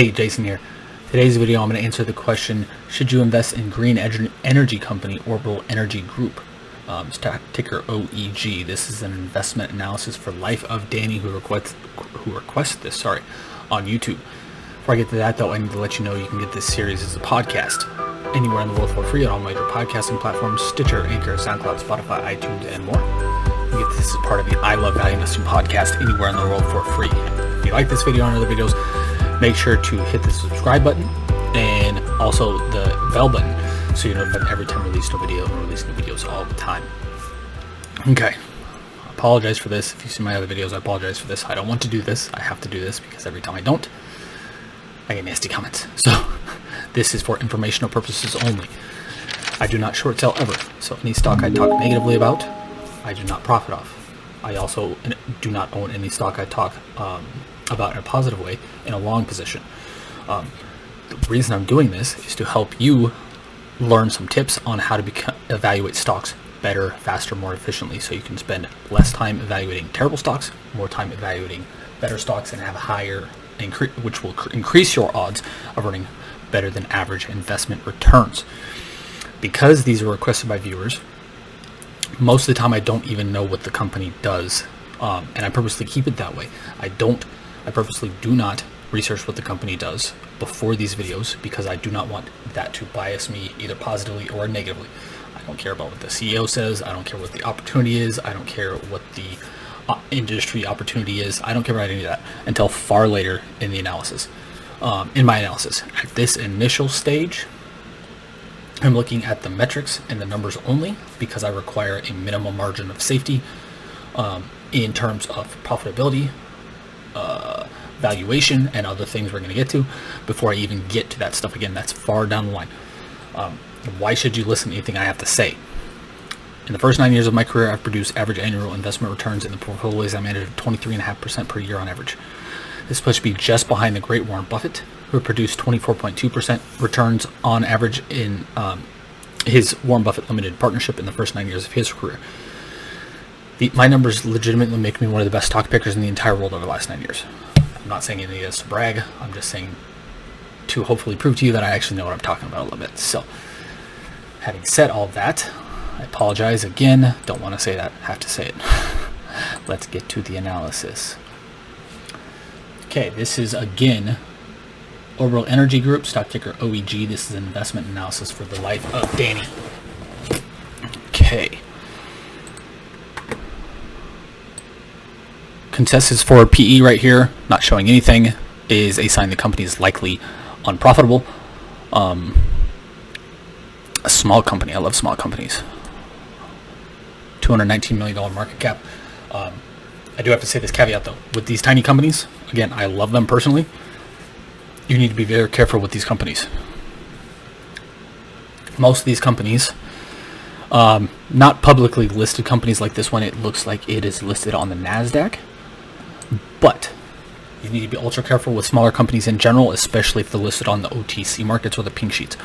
Hey, Jason here. Today's video I'm going to answer the question, should you invest in green energy company Orbital Energy Group? Stock ticker OEG. This is an investment analysis for Life of Danny who requested this on YouTube. Before I get to that though, I need to let you know you can get this series as a podcast anywhere in the world for free on all major podcasting platforms, Stitcher, Anchor, SoundCloud, Spotify, iTunes, and more. You get this as part of the I Love Value Investing podcast anywhere in the world for free. If you like this video and other videos, make sure to hit the subscribe button and also the bell button so you're notified every time I release a video. I release new videos all the time. Okay, I apologize for this. If you see my other videos, I apologize for this. I don't want to do this. I have to do this because every time I don't, I get nasty comments. So this is for informational purposes only. I do not short sell ever. So any stock I talk negatively about, I do not profit off. I also do not own any stock I talk about in a positive way in a long position. The reason I'm doing this is to help you learn some tips on how to evaluate stocks better, faster, more efficiently, so you can spend less time evaluating terrible stocks, more time evaluating better stocks, and have a higher which will increase your odds of earning better than average investment returns. Because these are requested by viewers, most of the time I don't even know what the company does, and I purposely keep it that way. I purposely do not research what the company does before these videos because I do not want that to bias me either positively or negatively. I don't care about what the CEO says. I don't care what the opportunity is. I don't care what the industry opportunity is. I don't care about any of that until far later in the analysis. In my analysis, at this initial stage, I'm looking at the metrics and the numbers only because I require a minimum margin of safety in terms of profitability, valuation, and other things we're going to get to before I even get to that stuff. Again, that's far down the line. Why should you listen to anything I have to say? In the first 9 years of my career, I've produced average annual investment returns in the portfolios I manage at 23.5% per year on average. This puts me just behind the great Warren Buffett, who produced 24.2% returns on average in his Warren Buffett Limited Partnership in the first 9 years of his career. My numbers legitimately make me one of the best stock pickers in the entire world over the last 9 years. I'm not saying any of this to brag. I'm just saying to hopefully prove to you that I actually know what I'm talking about a little bit. So, having said all that, I apologize again. Don't want to say that. Have to say it. Let's get to the analysis. Okay, this is again Orbital Energy Group, stock ticker OEG. This is an investment analysis for the Life of Danny. Okay. Consensus for PE right here, not showing anything, is a sign the company is likely unprofitable. A small company, I love small companies. $219 million market cap. I do have to say this caveat though, with these tiny companies, again, I love them personally, you need to be very careful with these companies. Most of these companies, not publicly listed companies like this one, it looks like it is listed on the NASDAQ. But you need to be ultra careful with smaller companies in general, especially if they're listed on the OTC markets or the pink sheets.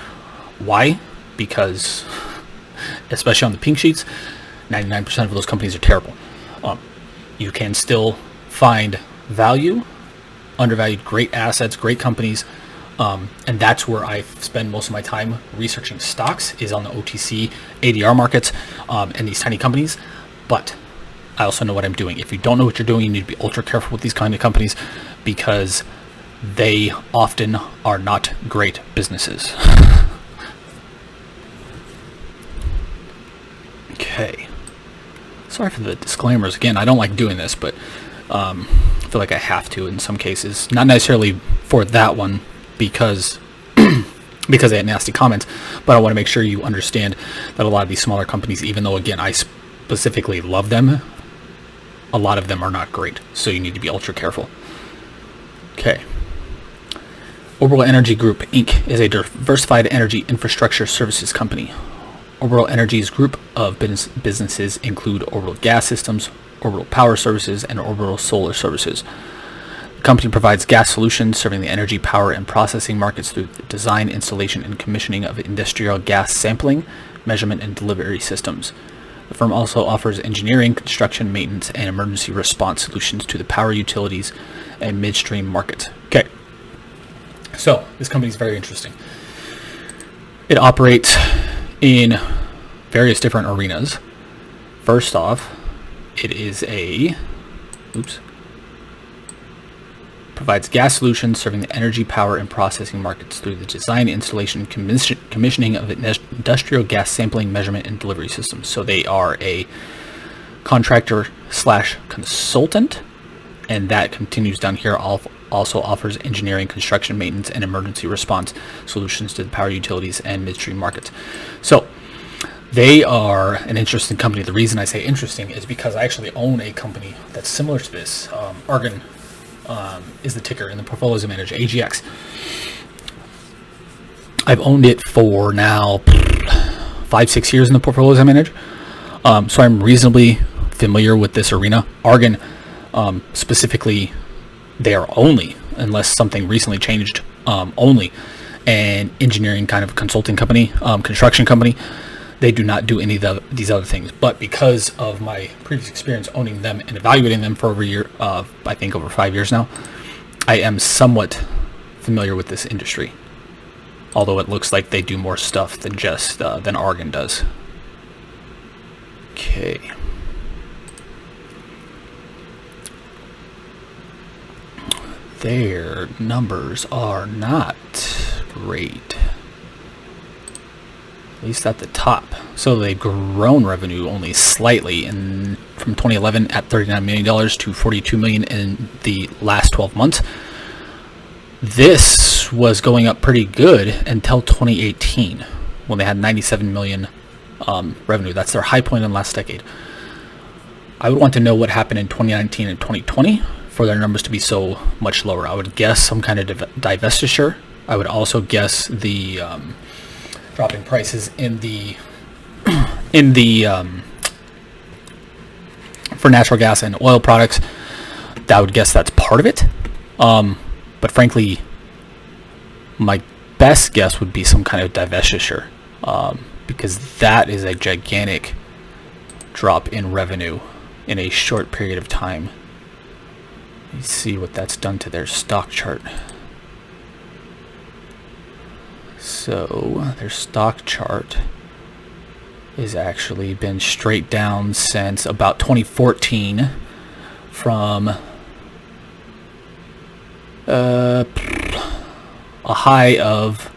Why? Because, especially on the pink sheets, 99% of those companies are terrible. You can still find value, undervalued, great assets, great companies, and that's where I spend most of my time researching stocks, is on the OTC, ADR markets, and these tiny companies. But I also know what I'm doing. If you don't know what you're doing, you need to be ultra careful with these kind of companies because they often are not great businesses. Okay. Sorry for the disclaimers. Again, I don't like doing this, but I feel like I have to in some cases. Not necessarily for that one because because they had nasty comments, but I want to make sure you understand that a lot of these smaller companies, even though, again, I specifically love them, a lot of them are not great, so you need to be ultra careful. Okay. Orbital Energy Group, Inc. is a diversified energy infrastructure services company. Orbital Energy's group of businesses include Orbital Gas Systems, Orbital Power Services, and Orbital Solar Services. The company provides gas solutions serving the energy, power, and processing markets through the design, installation, and commissioning of industrial gas sampling, measurement, and delivery systems. The firm also offers engineering, construction, maintenance, and emergency response solutions to the power utilities and midstream markets. Okay, So this company is very interesting. It operates in various different arenas. First off, it is provides gas solutions serving the energy, power, and processing markets through the design, installation, and commissioning of industrial gas sampling, measurement, and delivery systems. So they are a contractor / consultant, and that continues down here. Also offers engineering, construction, maintenance, and emergency response solutions to the power utilities and midstream markets. So they are an interesting company. The reason I say interesting is because I actually own a company that's similar to this. Argon is the ticker in the portfolios I manage, AGX. I've owned it for now 5-6 years in the portfolios I manage. So I'm reasonably familiar with this arena. Argon, specifically, they are only, unless something recently changed, only an engineering kind of consulting company, construction company. They do not do any of these other things. But because of my previous experience owning them and evaluating them for over a year, I think over 5 years now, I am somewhat familiar with this industry. Although it looks like they do more stuff than just than Argon does. Okay. Their numbers are not great, at least at the top. So they've grown revenue only slightly from 2011 at $39 million to $42 million in the last 12 months. This was going up pretty good until 2018 when they had 97 million revenue. That's their high point in the last decade. I would want to know what happened in 2019 and 2020 for their numbers to be so much lower. I would guess some kind of divestiture. I would also guess the dropping prices in the for natural gas and oil products. I would guess that's part of it. But frankly, my best guess would be some kind of divestiture, because that is a gigantic drop in revenue in a short period of time. Let's see what that's done to their stock chart. So their stock chart has actually been straight down since about 2014 from a high of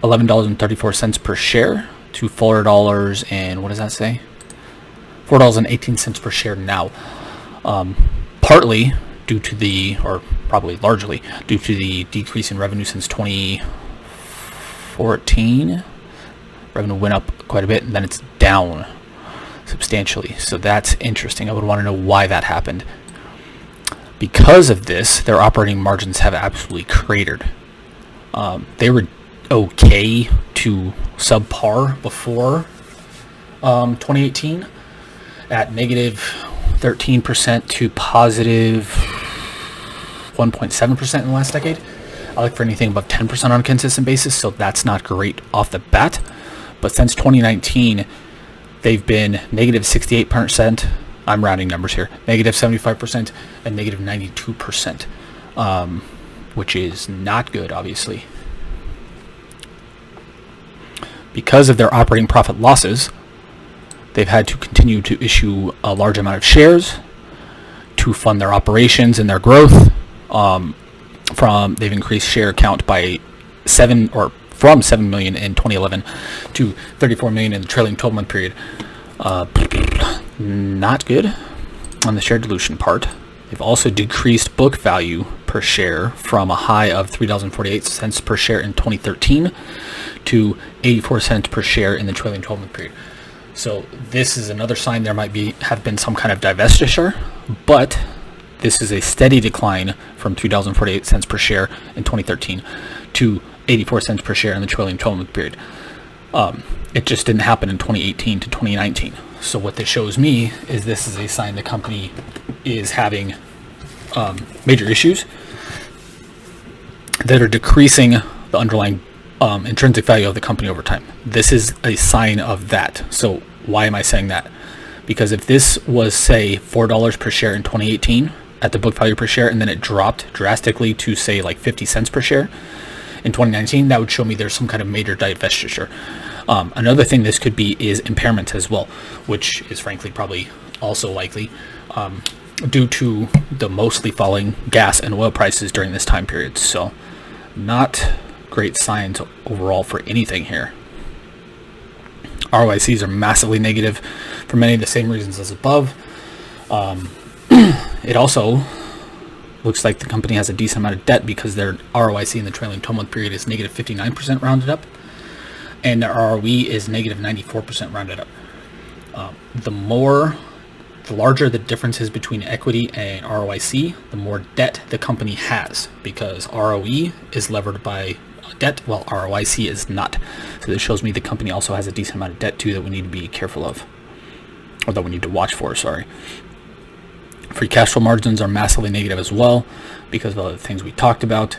$11.34 per share to $4 and what does that say? $4.18 per share now. Partly due to the, or probably largely due to the decrease in revenue since 2014. Revenue went up quite a bit, and then it's down substantially. So that's interesting. I would want to know why that happened. Because of this, their operating margins have absolutely cratered. They were okay to subpar before 2018 at negative 13% to positive 1.7% in the last decade. I look for anything above 10% on a consistent basis, so that's not great off the bat. But since 2019, they've been negative 68%. I'm rounding numbers here. Negative 75% and negative 92%, which is not good, obviously. Because of their operating profit losses, they've had to continue to issue a large amount of shares to fund their operations and their growth. They've increased share count by from 7 million in 2011 to 34 million in the trailing 12-month period. Not good on the share dilution part. They've also decreased book value per share from a high of $3.48 per share in 2013 to 84 cents per share in the trailing 12-month period. So this is another sign there might have been some kind of divestiture, but this is a steady decline from $3.48 per share in 2013 to 84 cents per share in the trailing 12-month period. It just didn't happen in 2018 to 2019. So what this shows me is this is a sign the company is having major issues that are decreasing the underlying intrinsic value of the company over time. This is a sign of that. So why am I saying that? Because if this was, say, $4 per share in 2018 at the book value per share, and then it dropped drastically to, say, like 50 cents per share, in 2019, that would show me there's some kind of major divestiture. Another thing this could be is impairment as well, which is frankly probably also likely due to the mostly falling gas and oil prices during this time period. So not great signs overall for anything here. ROICs are massively negative for many of the same reasons as above. It also looks like the company has a decent amount of debt because their ROIC in the trailing 12-month period is negative 59% rounded up, and their ROE is negative 94% rounded up. The larger the difference is between equity and ROIC, the more debt the company has, because ROE is levered by debt while ROIC is not. So this shows me the company also has a decent amount of debt too that we need to be careful of, or that we need to watch for, sorry. Free cash flow margins are massively negative as well because of all the things we talked about.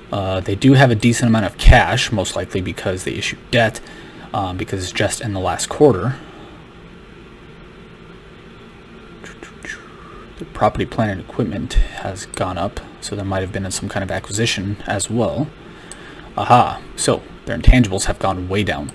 They do have a decent amount of cash, most likely because they issued debt, because it's just in the last quarter. The property, plant, and equipment has gone up, so there might have been some kind of acquisition as well. Aha, so their intangibles have gone way down.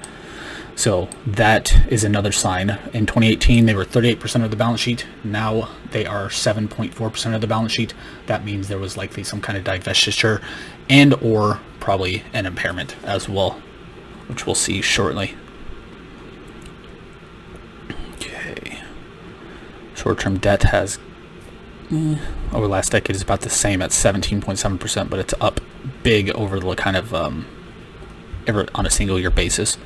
So that is another sign. In 2018, they were 38% of the balance sheet. Now they are 7.4% of the balance sheet. That means there was likely some kind of divestiture and or probably an impairment as well, which we'll see shortly. Okay. Short-term debt has, over the last decade, is about the same at 17.7%, but it's up big over the kind of ever on a single year basis.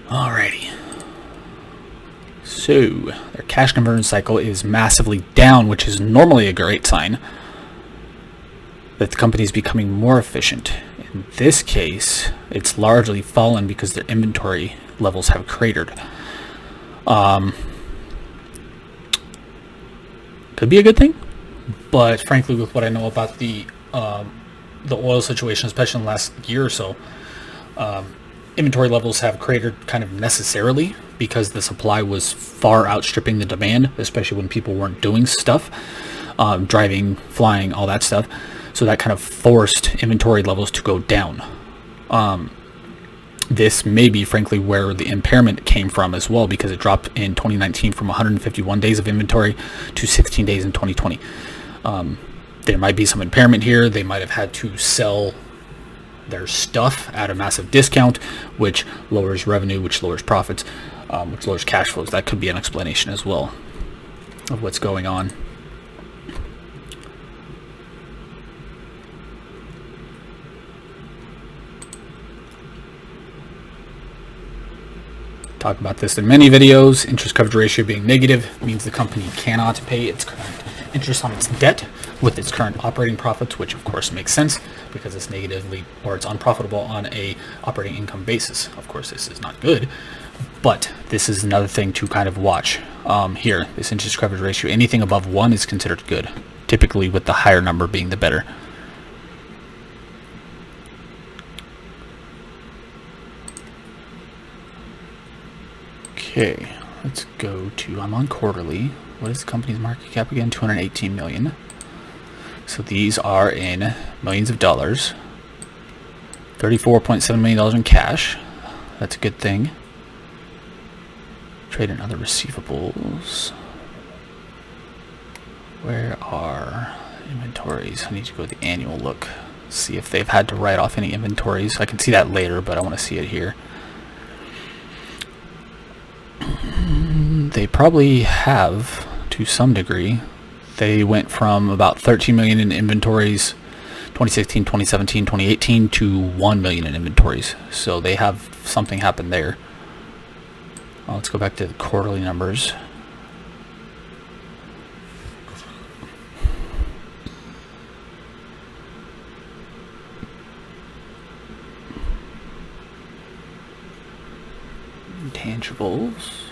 Alrighty. So their cash conversion cycle is massively down, which is normally a great sign that the company is becoming more efficient. In this case, it's largely fallen because their inventory levels have cratered. Could be a good thing, but frankly, with what I know about the oil situation, especially in the last year or so, inventory levels have cratered kind of necessarily because the supply was far outstripping the demand, especially when people weren't doing stuff, driving, flying, all that stuff. So that kind of forced inventory levels to go down. This may be, frankly, where the impairment came from as well, because it dropped in 2019 from 151 days of inventory to 16 days in 2020. There might be some impairment here. They might have had to sell their stuff at a massive discount, which lowers revenue, which lowers profits, which lowers cash flows. That could be an explanation as well of what's going on. Talk about this in many videos. Interest coverage ratio being negative means the company cannot pay its current interest on its debt with its current operating profits, which of course makes sense because it's negatively, or it's unprofitable on a operating income basis. Of course, this is not good, but this is another thing to kind of watch. Here, this interest coverage ratio, anything above 1 is considered good, typically with the higher number being the better. Okay, let's go to, I'm on quarterly. What is the company's market cap again? 218 million. So these are in millions of dollars. $34.7 million in cash. That's a good thing. Trade and other receivables. Where are inventories? I need to go to the annual look. See if they've had to write off any inventories. I can see that later, but I want to see it here. They probably have, to some degree. They went from about 13 million in inventories 2016, 2017, 2018 to 1 million in inventories. So they have something happened there. Let's go back to the quarterly numbers. Intangibles.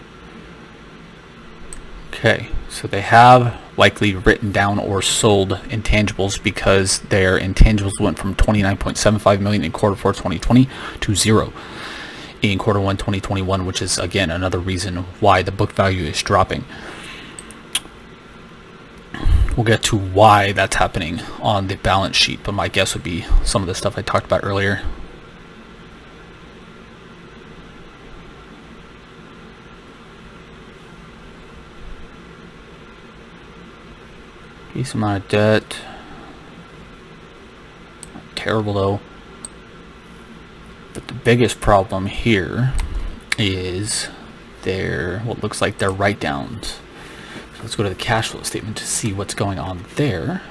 Okay, so they have likely written down or sold intangibles because their intangibles went from 29.75 million in quarter 4 2020 to 0 in quarter 1 2021, which is again another reason why the book value is dropping. we'll get to why that's happening on the balance sheet, but my guess would be some of the stuff I talked about earlier. Decent amount of debt. Not terrible though. But the biggest problem here is what looks like their write-downs. So let's go to the cash flow statement to see what's going on there.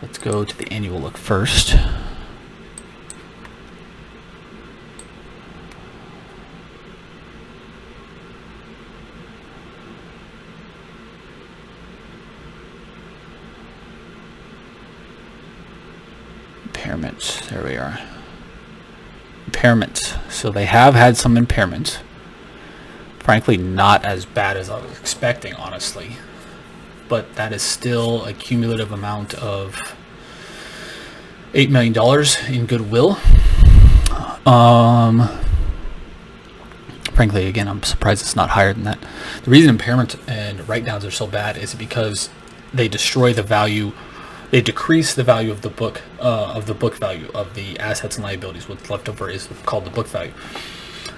Let's go to the annual look first. Impairments, there we are. Impairments. So they have had some impairments. Frankly, not as bad as I was expecting, honestly. But that is still a cumulative amount of $8 million in goodwill. Frankly, again, I'm surprised it's not higher than that. The reason impairments and write-downs are so bad is because they destroy the value. They decrease the value of the book value of the assets and liabilities. What's left over is called the book value.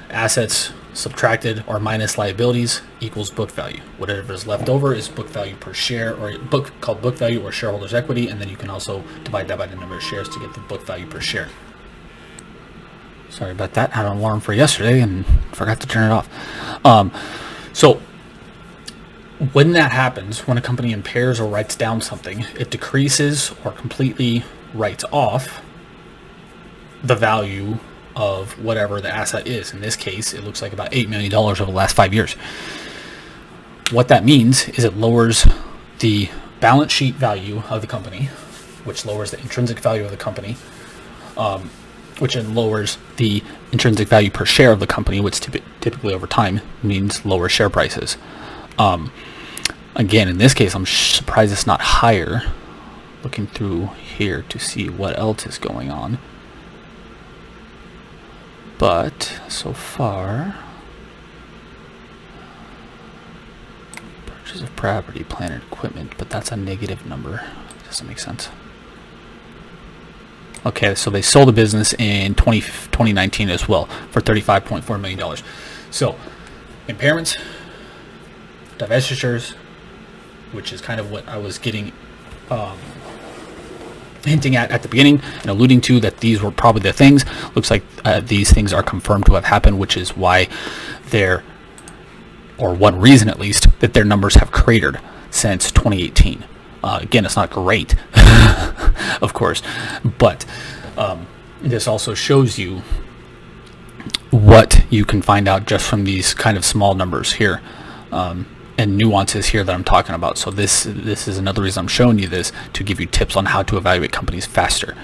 Assets subtracted or minus liabilities equals book value. Whatever is left over is book value per share, or called book value or shareholders' equity, and then you can also divide that by the number of shares to get the book value per share. Sorry about that. I had an alarm for yesterday and forgot to turn it off. So when that happens, when a company impairs or writes down something, it decreases or completely writes off the value of whatever the asset is. In this case, it looks like about $8 million over the last 5 years. What that means is it lowers the balance sheet value of the company, which lowers the intrinsic value of the company, which then lowers the intrinsic value per share of the company, which typically over time means lower share prices. Again, in this case, I'm surprised it's not higher. Looking through here to see what else is going on. But so far, purchase of property, plant, and equipment, but that's a negative number. Doesn't make sense. Okay, so they sold the business in 2019 as well for $35.4 million. So impairments, divestitures, which is kind of what I was hinting at the beginning and alluding to, that these were probably the things. Looks like these things are confirmed to have happened, which is why or one reason at least, that their numbers have cratered since 2018. Again, it's not great, of course, but this also shows you what you can find out just from these kind of small numbers here. And nuances here that I'm talking about. So this is another reason I'm showing you this, to give you tips on how to evaluate companies faster.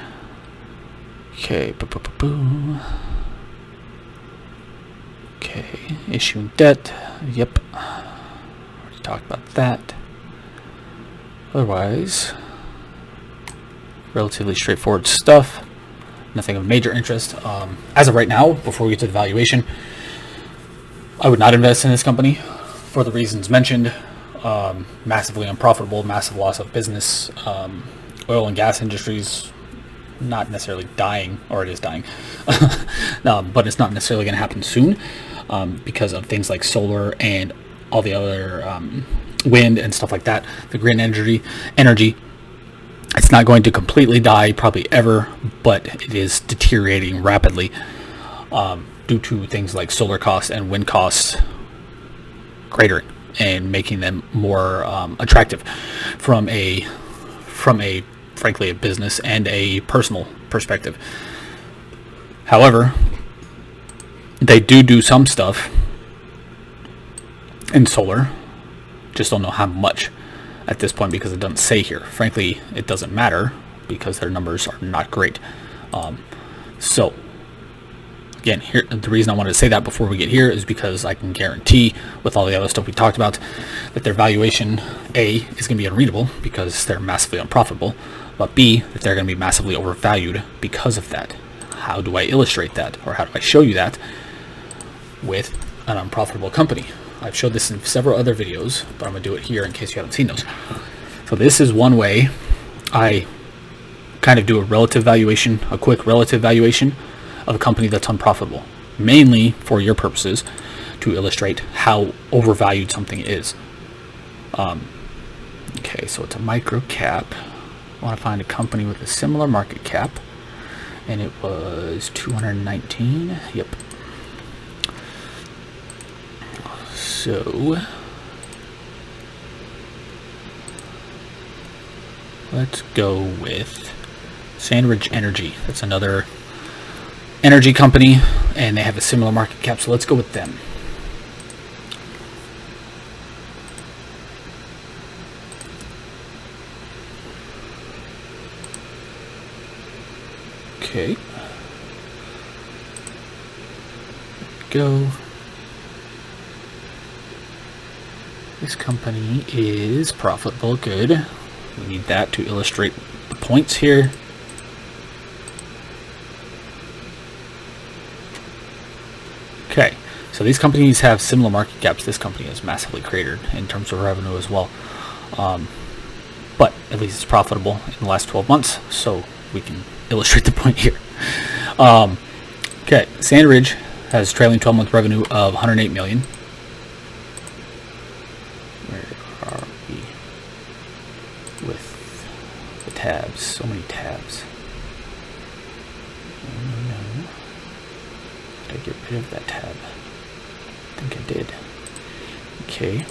Okay, okay, issuing debt. Yep, already talked about that. Otherwise, relatively straightforward stuff. Nothing of major interest. As of right now, before we get to the valuation, I would not invest in this company for the reasons mentioned. Massively unprofitable, massive loss of business. Oil and gas industries not necessarily dying, or it is dying, but it's not necessarily going to happen soon because of things like solar and all the other wind and stuff like that. The green energy, it's not going to completely die probably ever, but it is deteriorating rapidly due to things like solar costs and wind costs cratering and making them more attractive from a frankly a business and a personal perspective. However, they do some stuff in solar, just don't know how much at this point because it doesn't say here. Frankly, it doesn't matter because their numbers are not great. So again, here, the reason I wanted to say that before we get here is because I can guarantee, with all the other stuff we talked about, that their valuation, A, is going to be unreadable because they're massively unprofitable, but B, that they're going to be massively overvalued because of that. How do I illustrate that, or how do I show you that with an unprofitable company? I've showed this in several other videos, but I'm going to do it here in case you haven't seen those. So this is one way I kind of do a relative valuation, a quick relative valuation of a company that's unprofitable, mainly for your purposes to illustrate how overvalued something is. Okay, so it's a micro cap. I want to find a company with a similar market cap, and it was 219. Yep. So let's go with Sandridge Energy. That's another energy company, and they have a similar market cap, so let's go with them. Okay. Go. This company is profitable. Good. We need that to illustrate the points here. Okay, so these companies have similar market caps. This company is massively cratered in terms of revenue as well. But at least it's profitable in the last 12 months, so we can illustrate the point here. Okay, Sandridge has trailing 12-month revenue of $108 million. Where are we with the tabs? So many tabs. No. Did I get rid of that tab? I think I did. Okay.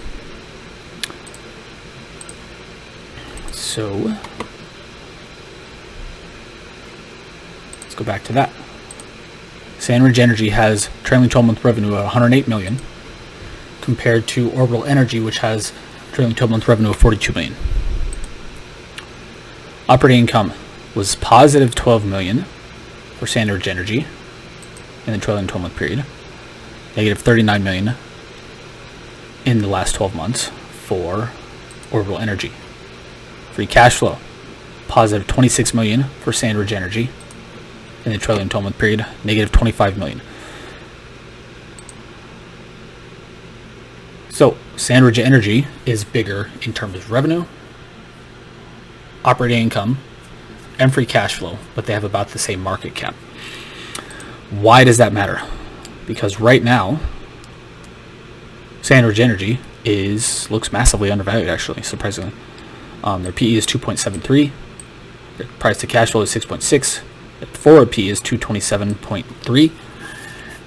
So let's go back to that. Sandridge Energy has trailing 12-month revenue of $108 million compared to Orbital Energy, which has trailing 12-month revenue of $42 million. Operating income was positive $12 million for Sandridge Energy in the trailing 12-month period, negative $39 million in the last 12 months for Orbital Energy. Free cash flow, positive $26 million for Sandridge Energy in the trailing 12-month period, negative $25 million. So Sandridge Energy is bigger in terms of revenue, operating income, and free cash flow, but they have about the same market cap. Why does that matter? Because right now, Sandridge Energy looks massively undervalued, actually, surprisingly. Their PE is 2.73. Their price to cash flow is 6.6. Their forward PE is 227.3.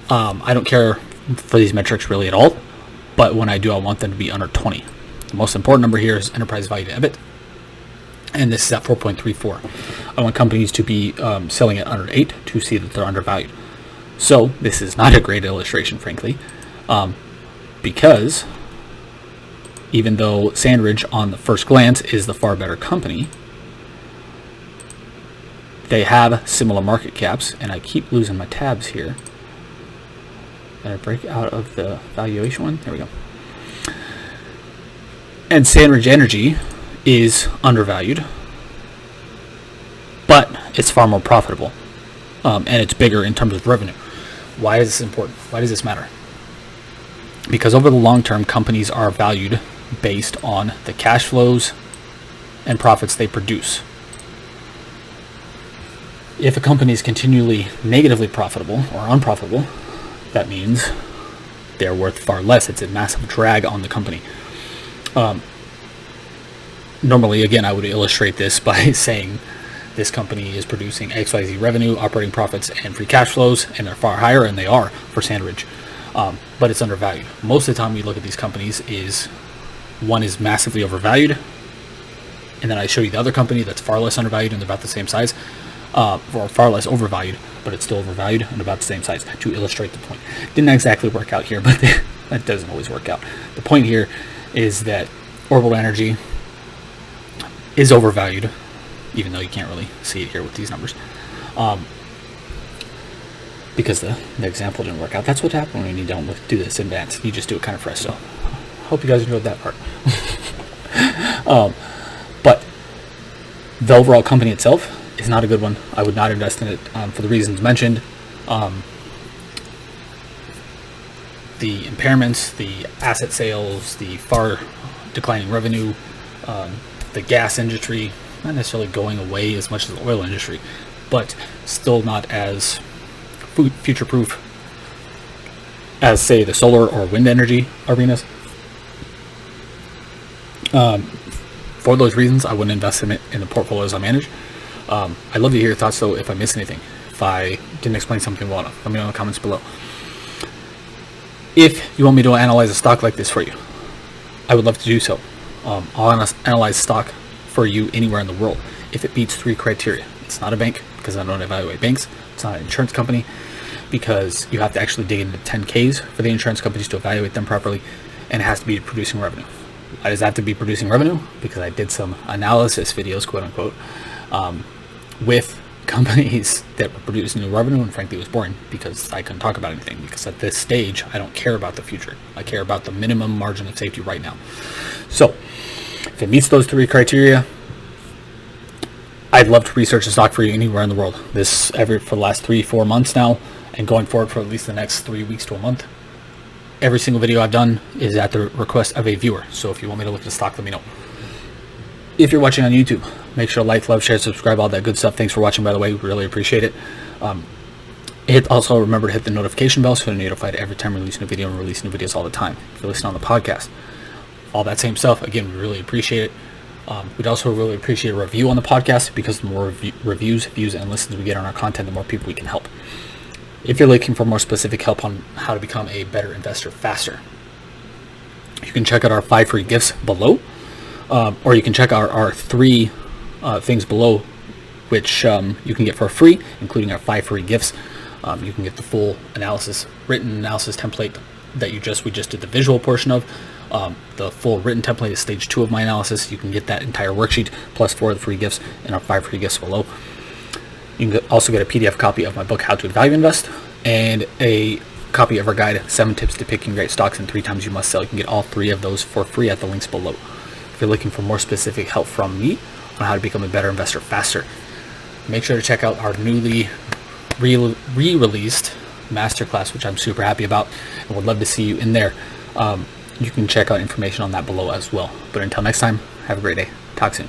I don't care for these metrics really at all, but when I do, I want them to be under 20. The most important number here is enterprise value to EBIT, and this is at 4.34. I want companies to be selling at under 8 to see that they're undervalued. So this is not a great illustration, frankly, because even though Sandridge on the first glance is the far better company, they have similar market caps, and I keep losing my tabs here. Did I break out of the valuation one? There we go. And Sandridge Energy is undervalued, but it's far more profitable, and it's bigger in terms of revenue. Why is this important? Why does this matter? Because over the long term, companies are valued based on the cash flows and profits they produce. If a company is continually negatively profitable or unprofitable, that means they're worth far less. It's a massive drag on the company. Normally, again, I would illustrate this by saying this company is producing XYZ revenue, operating profits, and free cash flows, and they're far higher, and they are for Sandridge. But it's undervalued. Most of the time we look at these companies is one is massively overvalued, and then I show you the other company that's far less undervalued and about the same size, or far less overvalued, but it's still overvalued and about the same size, to illustrate the point. Didn't exactly work out here, but that doesn't always work out. The point here is that Orbital Energy is overvalued, even though you can't really see it here with these numbers, because the example didn't work out. That's what happens when you don't do this in advance. You just do it kind of fresh. So hope you guys enjoyed that part. But the overall company itself is not a good one. I would not invest in it for the reasons mentioned. The impairments, the asset sales, the far declining revenue, the gas industry not necessarily going away as much as the oil industry, but still not as future-proof as, say, the solar or wind energy arenas. For those reasons, I wouldn't invest in it in the portfolios I manage. I'd love to hear your thoughts, though, if I missed anything. If I didn't explain something well enough, let me know in the comments below. If you want me to analyze a stock like this for you, I would love to do so. I'll analyze stock for you anywhere in the world if it meets 3 criteria. It's not a bank, because I don't evaluate banks. It's not an insurance company, because you have to actually dig into 10Ks for the insurance companies to evaluate them properly, and it has to be producing revenue. Why does that have to be producing revenue? Because I did some analysis videos, quote unquote, with companies that were producing new revenue, and frankly it was boring because I couldn't talk about anything, because at this stage I don't care about the future. I care about the minimum margin of safety right now. So if it meets those 3 criteria, I'd love to research a stock for you anywhere in the world. This for the last 3-4 months now, and going forward for at least the next 3 weeks to a month. Every single video I've done is at the request of a viewer. So if you want me to look at the stock, let me know. If you're watching on YouTube, make sure to like, love, share, subscribe, all that good stuff. Thanks for watching, by the way. We really appreciate it. Also remember to hit the notification bell so you're notified every time we release a new video, and release new videos all the time. If you're listening on the podcast, all that same stuff, again, we really appreciate it. We'd also really appreciate a review on the podcast, because the more reviews, views, and listens we get on our content, the more people we can help. If you're looking for more specific help on how to become a better investor faster, you can check out our 5 free gifts below, or you can check out our 3 things below, which you can get for free, including our 5 free gifts. You can get the full written analysis template that we just did the visual portion of. The full written template is stage 2 of my analysis. You can get that entire worksheet plus 4 of the free gifts in our 5 free gifts below. You can also get a PDF copy of my book, How to Value Invest, and a copy of our guide, 7 Tips to Picking Great Stocks and 3 Times You Must Sell. You can get all 3 of those for free at the links below. If you're looking for more specific help from me on how to become a better investor faster, make sure to check out our newly re-released masterclass, which I'm super happy about, and would love to see you in there. You can check out information on that below as well. But until next time, have a great day. Talk soon.